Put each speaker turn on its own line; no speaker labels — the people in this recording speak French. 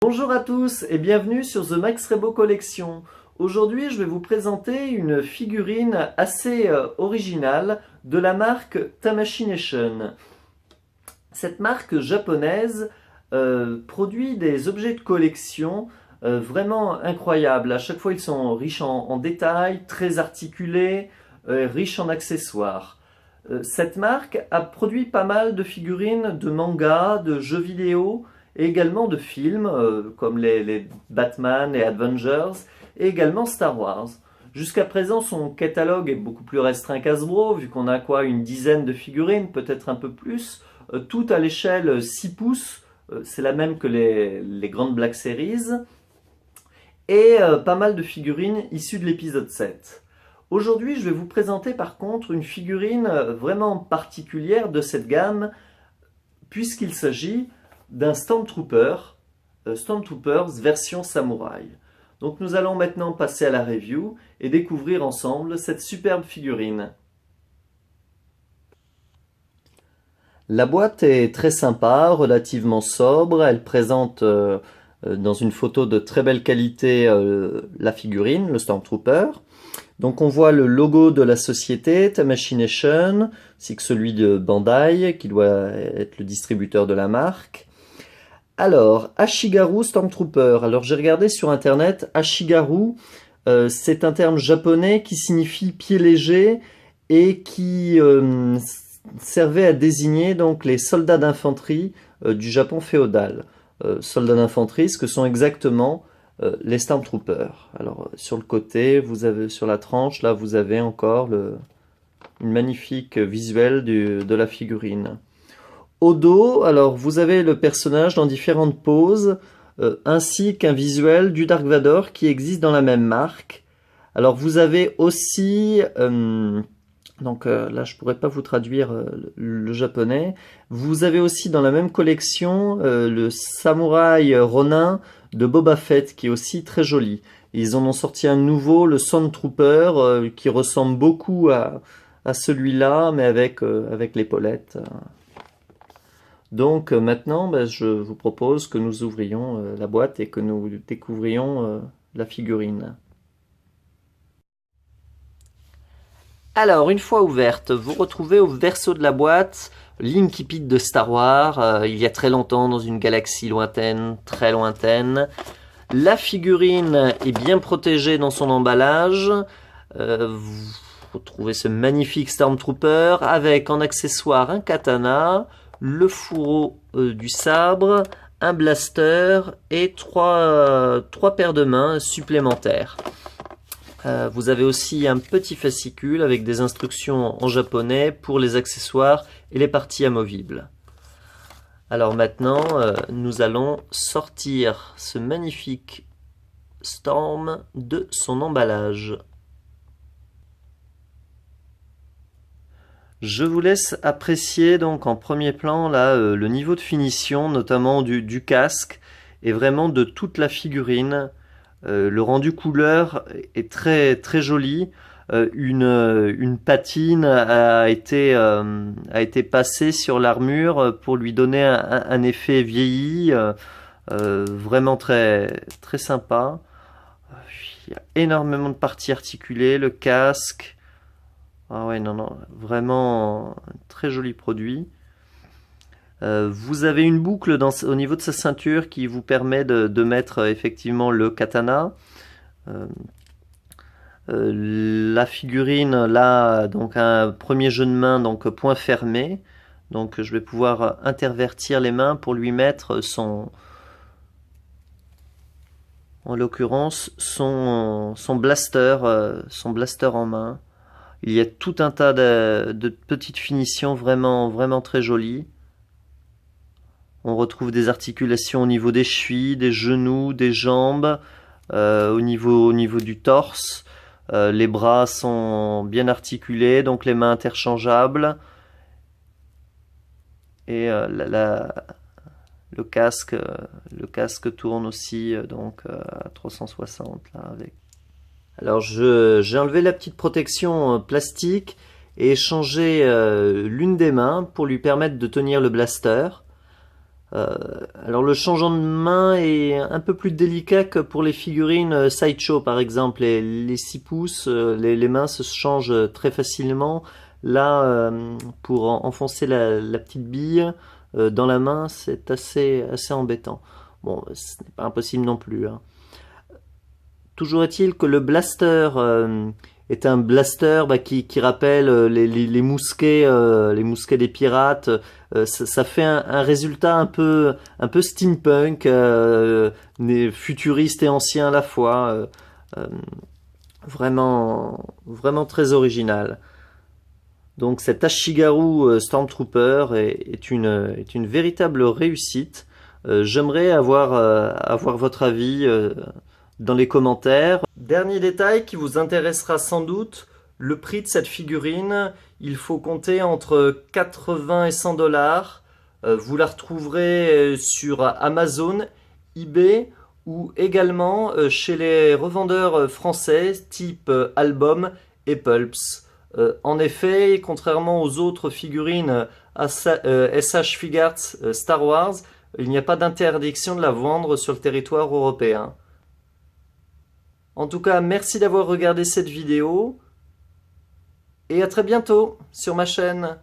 Bonjour à tous et bienvenue sur The Max Rebo Collection. Aujourd'hui, je vais vous présenter une figurine assez originale de la marque Tamashii Nation. Cette marque japonaise produit des objets de collection vraiment incroyables. À chaque fois, ils sont riches en détails, très articulés, riches en accessoires. Cette marque a produit pas mal de figurines de mangas, de jeux vidéo, et également de films comme les Batman et Avengers et également Star Wars. Jusqu'à présent, son catalogue est beaucoup plus restreint qu'Hasbro, vu qu'on a une dizaine de figurines, peut-être un peu plus, toutes à l'échelle 6 pouces, c'est la même que les grandes Black Series, et pas mal de figurines issues de l'épisode 7. Aujourd'hui, je vais vous présenter par contre une figurine vraiment particulière de cette gamme, puisqu'il s'agit d'un Stormtrooper, Stormtroopers version samouraï. Donc nous allons maintenant passer à la review et découvrir ensemble cette superbe figurine. La boîte est très sympa, relativement sobre, elle présente dans une photo de très belle qualité la figurine, le Stormtrooper. Donc on voit le logo de la société, Tamashii Nation, ainsi que celui de Bandai, qui doit être le distributeur de la marque. Alors, Ashigaru Stormtrooper. Alors j'ai regardé sur internet, Ashigaru, c'est un terme japonais qui signifie pied léger et qui servait à désigner donc les soldats d'infanterie du Japon féodal. Soldats d'infanterie, ce que sont exactement les Stormtroopers. Alors sur le côté, vous avez sur la tranche, là vous avez encore une magnifique visuel de la figurine. Au dos, alors vous avez le personnage dans différentes poses, ainsi qu'un visuel du Dark Vador qui existe dans la même marque. Alors vous avez aussi, là je pourrais pas vous traduire le japonais, vous avez aussi dans la même collection le samouraï Ronin de Boba Fett qui est aussi très joli. Ils en ont sorti un nouveau, le Stormtrooper, qui ressemble beaucoup à celui-là, mais avec l'épaulette. Donc maintenant, je vous propose que nous ouvrions la boîte et que nous découvrions la figurine. Alors, une fois ouverte, vous retrouvez au verso de la boîte l'Incipit de Star Wars, il y a très longtemps dans une galaxie lointaine, très lointaine. La figurine est bien protégée dans son emballage. Vous retrouvez ce magnifique Stormtrooper avec en accessoire un katana, le fourreau du sabre, un blaster et trois paires de mains supplémentaires. Vous avez aussi un petit fascicule avec des instructions en japonais pour les accessoires et les parties amovibles. Alors maintenant, nous allons sortir ce magnifique Storm de son emballage. Je vous laisse apprécier donc en premier plan là le niveau de finition, notamment du casque et vraiment de toute la figurine. Le rendu couleur est très très joli. Une patine a été passée sur l'armure pour lui donner un effet vieilli, vraiment très très sympa. Il y a énormément de parties articulées, le casque. Ah ouais, non, vraiment un très joli produit. Vous avez une boucle au niveau de sa ceinture qui vous permet de mettre effectivement le katana. La figurine, là, donc un premier jeu de main, donc point fermé. Donc je vais pouvoir intervertir les mains pour lui mettre en l'occurrence, son blaster en main. Il y a tout un tas de petites finitions vraiment très jolies. On retrouve des articulations au niveau des chevilles, des genoux, des jambes, au niveau du torse. Les bras sont bien articulés, donc les mains interchangeables. Et le casque tourne aussi donc à 360 là avec. Alors j'ai enlevé la petite protection plastique et changé l'une des mains pour lui permettre de tenir le blaster. Alors le changement de main est un peu plus délicat que pour les figurines Sideshow par exemple. Les 6 pouces, les mains se changent très facilement. Là, pour enfoncer la petite bille dans la main, c'est assez embêtant. Bon, ce n'est pas impossible non plus, hein. Toujours est-il que le blaster est un blaster qui rappelle les les mousquets des pirates. Ça fait un résultat un peu steampunk, futuriste et ancien à la fois. Euh, vraiment très original. Donc cet Ashigaru Stormtrooper est une véritable réussite. J'aimerais avoir votre avis dans les commentaires. Dernier détail qui vous intéressera sans doute, le prix de cette figurine, il faut compter entre 80 et 100 dollars. Vous la retrouverez sur Amazon, eBay ou également chez les revendeurs français type Album et Pulps. En effet, contrairement aux autres figurines SH Figuarts Star Wars, il n'y a pas d'interdiction de la vendre sur le territoire européen. En tout cas, merci d'avoir regardé cette vidéo et à très bientôt sur ma chaîne.